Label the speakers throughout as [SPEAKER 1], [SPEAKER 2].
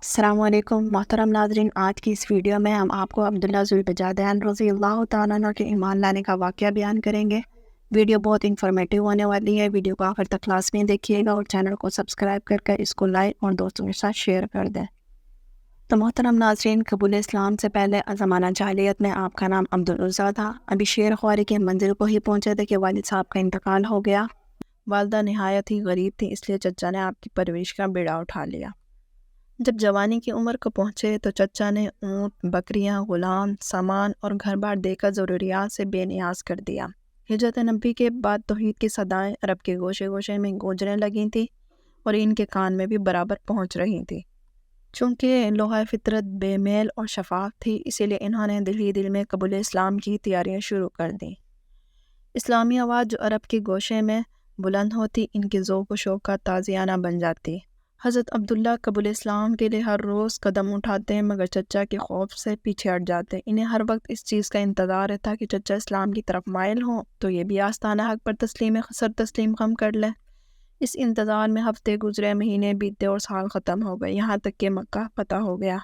[SPEAKER 1] السلام علیکم محترم ناظرین، آج کی اس ویڈیو میں ہم آپ کو عبداللہ ذوالبجادین رضی اللہ تعالیٰ عنہ کے ایمان لانے کا واقعہ بیان کریں گے۔ ویڈیو بہت انفارمیٹیو ہونے والی ہے، ویڈیو کو آخر تک کلاس میں دیکھیے گا اور چینل کو سبسکرائب کر اس کو لائک اور دوستوں کے ساتھ شیئر کر دیں۔ تو محترم ناظرین، قبول اسلام سے پہلے زمانہ جاہلیت میں آپ کا نام عبدالعزیٰ تھا۔ ابھی شعر خواری کے منزل کو ہی پہنچے تھے کہ والد صاحب کا انتقال ہو گیا۔ والدہ نہایت ہی غریب تھی، اس لیے چچا نے آپ کی پرورش کا بیڑا اٹھا لیا۔ جب جوانی کی عمر کو پہنچے تو چچا نے اونٹ، بکریاں، غلام، سامان اور گھر بار دے کر ضروریات سے بے نیاز کر دیا۔ ہجرت نبی کے بعد توحید کی صدائیں عرب کے گوشے گوشے میں گونجنے لگی تھیں اور ان کے کان میں بھی برابر پہنچ رہی تھی۔ چونکہ لوح فطرت بے میل اور شفاف تھی، اسی لیے انہوں نے دل ہی دل میں قبول اسلام کی تیاریاں شروع کر دیں۔ اسلامی آواز جو عرب کے گوشے میں بلند ہوتی، ان کے ذوق و شوق کا تازیانہ بن جاتی۔ حضرت عبداللہ قبول اسلام کے لیے ہر روز قدم اٹھاتے مگر چچا کے خوف سے پیچھے ہٹ جاتے۔ انہیں ہر وقت اس چیز کا انتظار رہتا کہ چچا اسلام کی طرف مائل ہوں تو یہ بھی آستانہ حق پر سر تسلیم خم کر لیں۔ اس انتظار میں ہفتے گزرے، مہینے بیتے اور سال ختم ہو گئے، یہاں تک کہ مکہ فتح ہو گیا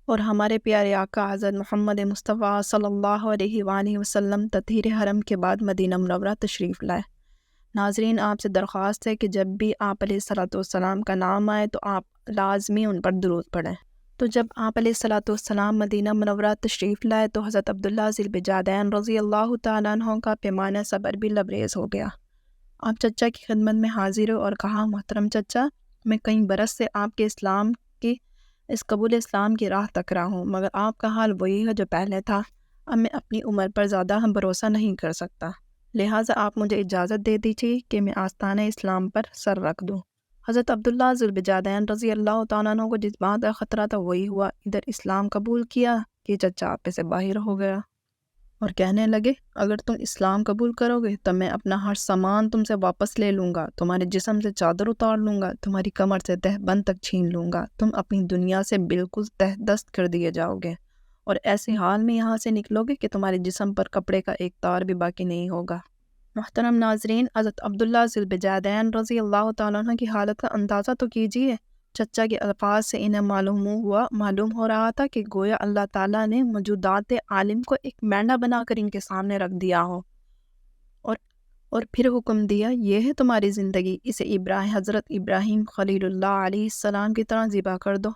[SPEAKER 1] اور ہمارے پیارے آقا حضرت محمد مصطفیٰ صلی اللہ علیہ وآلہ وسلم تطہیر حرم کے بعد مدینہ منورہ تشریف لائے۔ ناظرین، آپ سے درخواست ہے کہ جب بھی آپ علیہ الصلوۃ والسلام کا نام آئے تو آپ لازمی ان پر درود پڑھیں۔ تو جب آپ علیہ الصلوۃ والسلام مدینہ منورہ تشریف لائے تو حضرت عبداللہ ذوالبجادین رضی اللہ تعالیٰ عنہ کا پیمانہ صبر بھی لبریز ہو گیا۔ آپ چچا کی خدمت میں حاضر ہو اور کہا، محترم چچا، میں کئی برس سے آپ کے اسلام کی اس قبول اسلام کی راہ تک رہا ہوں، مگر آپ کا حال وہی ہے جو پہلے تھا۔ اب میں اپنی عمر پر زیادہ بھروسہ نہیں کر سکتا، لہٰذا آپ مجھے اجازت دے دیجیے کہ میں آستانہ اسلام پر سر رکھ دوں۔ حضرت عبداللہ ذوالبجادین رضی اللہ تعالیٰ عنہ کو جس بات کا خطرہ تھا وہی ہوا۔ ادھر اسلام قبول کیا کہ چچا آپ سے باہر ہو گیا اور کہنے لگے، اگر تم اسلام قبول کرو گے تو میں اپنا ہر سامان تم سے واپس لے لوں گا، تمہارے جسم سے چادر اتار لوں گا، تمہاری کمر سے تہ بند تک چھین لوں گا، تم اپنی دنیا سے بالکل تہ دست کر دیے جاؤ گے اور ایسے حال میں یہاں سے نکلو گے کہ تمہارے جسم پر کپڑے کا ایک تار بھی باقی نہیں ہوگا۔ محترم ناظرین، حضرت عبداللہ ذوالبجادین رضی اللہ تعالیٰ عنہ کی حالت کا اندازہ تو کیجیے۔ چچا کے الفاظ سے انہیں معلوم ہو رہا تھا کہ گویا اللہ تعالیٰ نے موجودات عالم کو ایک مینڈا بنا کر ان کے سامنے رکھ دیا ہو اور پھر حکم دیا، یہ ہے تمہاری زندگی، اسے حضرت ابراہیم خلیل اللہ علیہ السلام کی طرح ذبح کر دو۔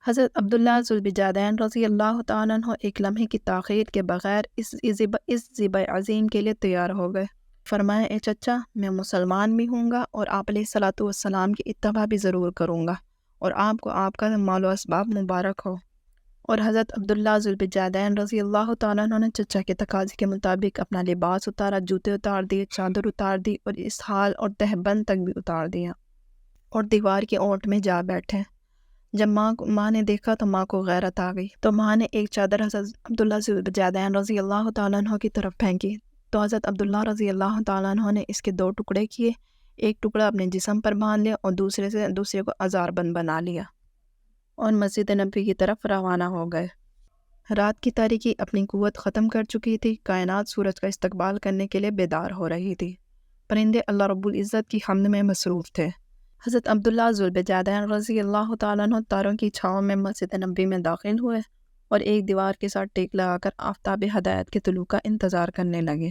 [SPEAKER 1] حضرت عبداللہ ذوالبجادین رضی اللہ تعالیٰ عنہ ایک لمحے کی تاخیر کے بغیر اس ذبح عظیم کے لیے تیار ہو گئے۔ فرمایا، اے چچا، میں مسلمان بھی ہوں گا اور آپ علیہ الصلوۃ والسلام کی اتباع بھی ضرور کروں گا اور آپ کو آپ کا مال و اسباب مبارک ہو۔ اور حضرت عبداللہ ذوالبجادین رضی اللہ تعالیٰ عنہ نے چچا کے تقاضے کے مطابق اپنا لباس اتارا، جوتے اتار دیے، چادر اتار دی اور اس حال اور تہبند تک بھی اتار دیا اور دیوار کے اوٹ میں جا بیٹھے۔ جب ماں نے دیکھا تو ماں کو غیرت آ گئی، تو ماں نے ایک چادر حضرت عبداللہ ذوالبجادین رضی اللہ تعالیٰ عنہ کی طرف پھینکی تو حضرت عبداللہ رضی اللہ تعالیٰ عنہ نے اس کے دو ٹکڑے کیے، ایک ٹکڑا اپنے جسم پر باندھ لیا اور دوسرے کو ازار بند بنا لیا اور مسجد نبوی کی طرف روانہ ہو گئے۔ رات کی تاریکی اپنی قوت ختم کر چکی تھی، کائنات سورج کا استقبال کرنے کے لیے بیدار ہو رہی تھی، پرندے اللہ رب العزت کی حمد میں مصروف تھے۔ حضرت عبداللہ ذوالبجادین رضی اللہ تعالیٰ عنہ تاروں کی چھاؤں میں مسجد نبوی میں داخل ہوئے اور ایک دیوار کے ساتھ ٹیک لگا کر آفتاب ہدایت کے طلوع کا انتظار کرنے لگے۔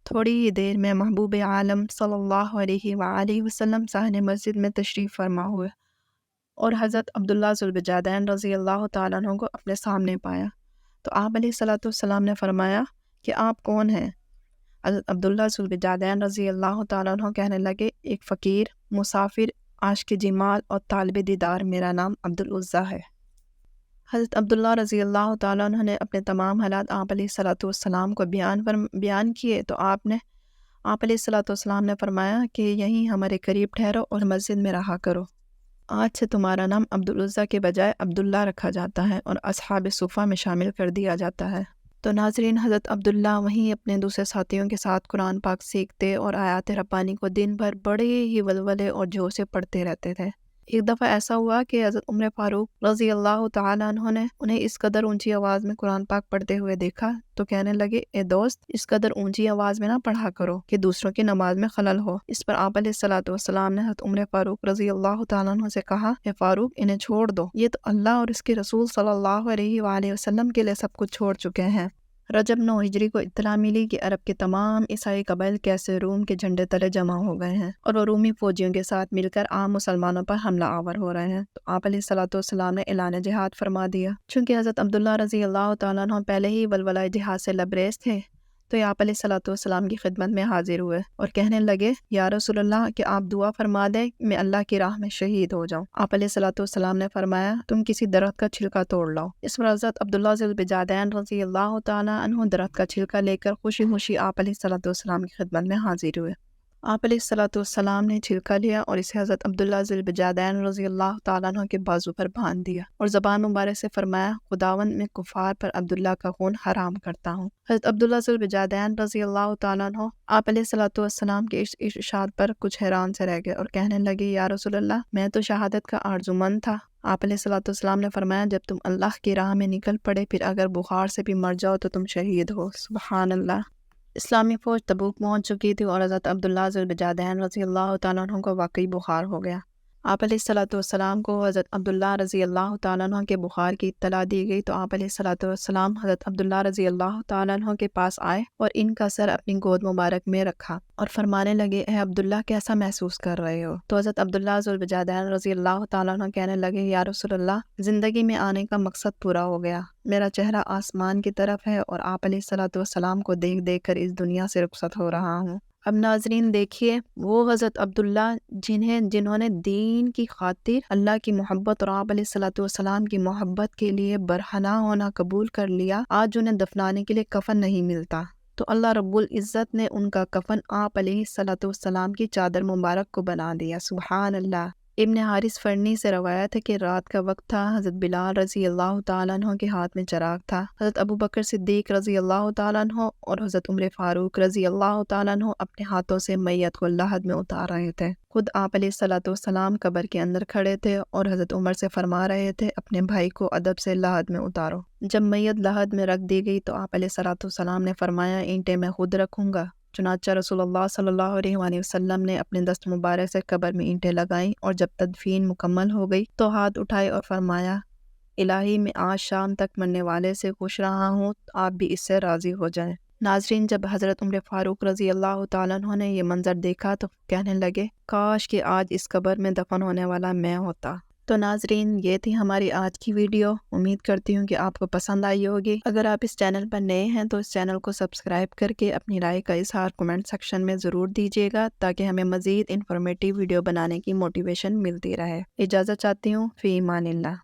[SPEAKER 1] تھوڑی ہی دیر میں محبوب عالم صلی اللہ علیہ وآلہ وسلم صحن مسجد میں تشریف فرما ہوئے اور حضرت عبداللہ ذوالبجادین رضی اللہ تعالیٰ عنہ کو اپنے سامنے پایا تو آپ علیہ الصلوۃ والسلام نے فرمایا کہ آپ کون ہیں؟ حضرت عبداللہ ذوالبجادین رضی اللہ تعالیٰ عنہ کہنے لگے، ایک فقیر، مسافر، عاشق جمال اور طالب دیدار، میرا نام عبدالعزیٰ ہے۔ حضرت عبداللہ رضی اللہ تعالیٰ عنہ نے اپنے تمام حالات آپ علیہ الصلوۃ والسلام کو بیان کیے تو آپ علیہ الصلوۃ والسلام نے فرمایا کہ یہیں ہمارے قریب ٹھہرو اور مسجد میں رہا کرو۔ آج سے تمہارا نام عبدالعزیٰ کے بجائے عبداللہ رکھا جاتا ہے اور اصحاب صفہ میں شامل کر دیا جاتا ہے۔ تو ناظرین، حضرت عبداللہ وہیں اپنے دوسرے ساتھیوں کے ساتھ قرآن پاک سیکھتے اور آیات ربانی کو دن بھر بڑے ہی ولولے اور جوش سے پڑھتے رہتے تھے۔ ایک دفعہ ایسا ہوا کہ حضرت عمر فاروق رضی اللہ تعالیٰ عنہ نے انہیں اس قدر اونچی آواز میں قرآن پاک پڑھتے ہوئے دیکھا تو کہنے لگے، اے دوست، اس قدر اونچی آواز میں نہ پڑھا کرو کہ دوسروں کی نماز میں خلل ہو۔ اس پر آپ علیہ الصلوۃ والسلام نے حضرت عمر فاروق رضی اللہ تعالیٰ عنہ سے کہا، اے فاروق، انہیں چھوڑ دو، یہ تو اللہ اور اس کے رسول صلی اللہ علیہ وآلہ وسلم کے لیے سب کچھ چھوڑ چکے ہیں۔ رجب 9 ہجری کو اطلاع ملی کہ عرب کے تمام عیسائی قبائل کیسے روم کے جھنڈے تلے جمع ہو گئے ہیں اور وہ رومی فوجیوں کے ساتھ مل کر عام مسلمانوں پر حملہ آور ہو رہے ہیں، تو آپ علیہ الصلوۃ والسلام نے اعلان جہاد فرما دیا۔ چونکہ حضرت عبداللہ رضی اللہ تعالیٰ عنہ پہلے ہی ولولہ جہاد سے لبریز تھے، تو یہ آپ علیہ الصلوۃ والسلام کی خدمت میں حاضر ہوئے اور کہنے لگے، یا رسول اللہ، کہ آپ دعا فرما دیں میں اللہ کی راہ میں شہید ہو جاؤں۔ آپ علیہ الصلوۃ والسلام نے فرمایا، تم کسی درخت کا چھلکا توڑ لاؤ۔ اس پر حضرت عبداللہ ذو البجادین رضی اللہ تعالیٰ عنہ درخت کا چھلکا لے کر خوشی خوشی آپ علیہ الصلوۃ والسلام کی خدمت میں حاضر ہوئے۔ آپ علیہ الصلوۃ والسلام نے چھلکا لیا اور اسے حضرت عبداللہ ذو البجادین رضی اللہ تعالیٰ عنہ کے بازو پر باندھ دیا اور زبان مبارک سے فرمایا، خداوند میں کفار پر عبداللہ کا خون حرام کرتا ہوں۔ حضرت عبداللہ ذو البجادین رضی اللہ تعالیٰ عنہ آپ علیہ الصلوۃ والسلام کے اس ارشاد پر کچھ حیران سے رہ گئے اور کہنے لگے، یا رسول اللہ، میں تو شہادت کا آرزومند تھا۔ آپ علیہ الصلوۃ والسلام نے فرمایا، جب تم اللہ کی راہ میں نکل پڑے پھر اگر بخار سے بھی مر جاؤ تو تم شہید ہو۔ سبحان اللہ۔ اسلامی فوج تبوک پہنچ چکی تھی اور حضرت عبداللہ ذو البجادین رضی اللہ تعالیٰ عنہ کو واقعی بخار ہو گیا۔ آپ علیہ الصلوۃ والسلام کو حضرت عبداللہ رضی اللہ تعالیٰ عنہ کے بخار کی اطلاع دی گئی تو آپ علیہ الصلوۃ والسلام حضرت عبداللہ رضی اللہ تعالیٰ عنہ کے پاس آئے اور ان کا سر اپنی گود مبارک میں رکھا اور فرمانے لگے، اے عبداللہ، کیسا محسوس کر رہے ہو؟ تو حضرت عبداللہ ذو البجادین رضی اللہ تعالیٰ عنہ کہنے لگے، یا رسول اللہ، زندگی میں آنے کا مقصد پورا ہو گیا، میرا چہرہ آسمان کی طرف ہے اور آپ علیہ الصلوۃ والسلام کو دیکھ دیکھ کر اس دنیا سے رخصت ہو رہا ہوں۔ اب ناظرین دیکھیے، وہ حضرت عبداللہ جنہوں نے دین کی خاطر اللہ کی محبت اور آپ علیہ الصلوۃ والسلام کی محبت کے لیے برہنہ ہونا قبول کر لیا، آج انہیں دفنانے کے لیے کفن نہیں ملتا، تو اللہ رب العزت نے ان کا کفن آپ علیہ الصلوۃ والسلام کی چادر مبارک کو بنا دیا۔ سبحان اللہ۔ ابن حارث فرنی سے روایت ہے کہ رات کا وقت تھا، حضرت بلال رضی اللہ تعالیٰ عنہ کے ہاتھ میں چراغ تھا، حضرت ابو بکر صدیق رضی اللہ تعالیٰ عنہ اور حضرت عمر فاروق رضی اللہ تعالیٰ عنہ اپنے ہاتھوں سے میت کو لحد میں اتار رہے تھے۔ خود آپ علیہ الصلوۃ والسلام قبر کے اندر کھڑے تھے اور حضرت عمر سے فرما رہے تھے، اپنے بھائی کو ادب سے لحد میں اتارو۔ جب میت لحد میں رکھ دی گئی تو آپ علیہ الصلوۃ والسلام نے فرمایا، اینٹیں میں خود رکھوں گا۔ چنانچہ رسول اللہ صلی اللہ علیہ وآلہ وسلم نے اپنے دست مبارک سے قبر میں اینٹیں لگائیں اور جب تدفین مکمل ہو گئی تو ہاتھ اٹھائے اور فرمایا، الہی، میں آج شام تک مرنے والے سے خوش رہا ہوں، آپ بھی اس سے راضی ہو جائیں۔ ناظرین، جب حضرت عمر فاروق رضی اللہ تعالیٰ عنہ نے یہ منظر دیکھا تو کہنے لگے، کاش کہ آج اس قبر میں دفن ہونے والا میں ہوتا۔ تو ناظرین، یہ تھی ہماری آج کی ویڈیو، امید کرتی ہوں کہ آپ کو پسند آئی ہوگی۔ اگر آپ اس چینل پر نئے ہیں تو اس چینل کو سبسکرائب کر کے اپنی رائے کا اظہار کمنٹ سیکشن میں ضرور دیجیے گا تاکہ ہمیں مزید انفارمیٹیو ویڈیو بنانے کی موٹیویشن ملتی رہے۔ اجازت چاہتی ہوں، فی امان اللہ۔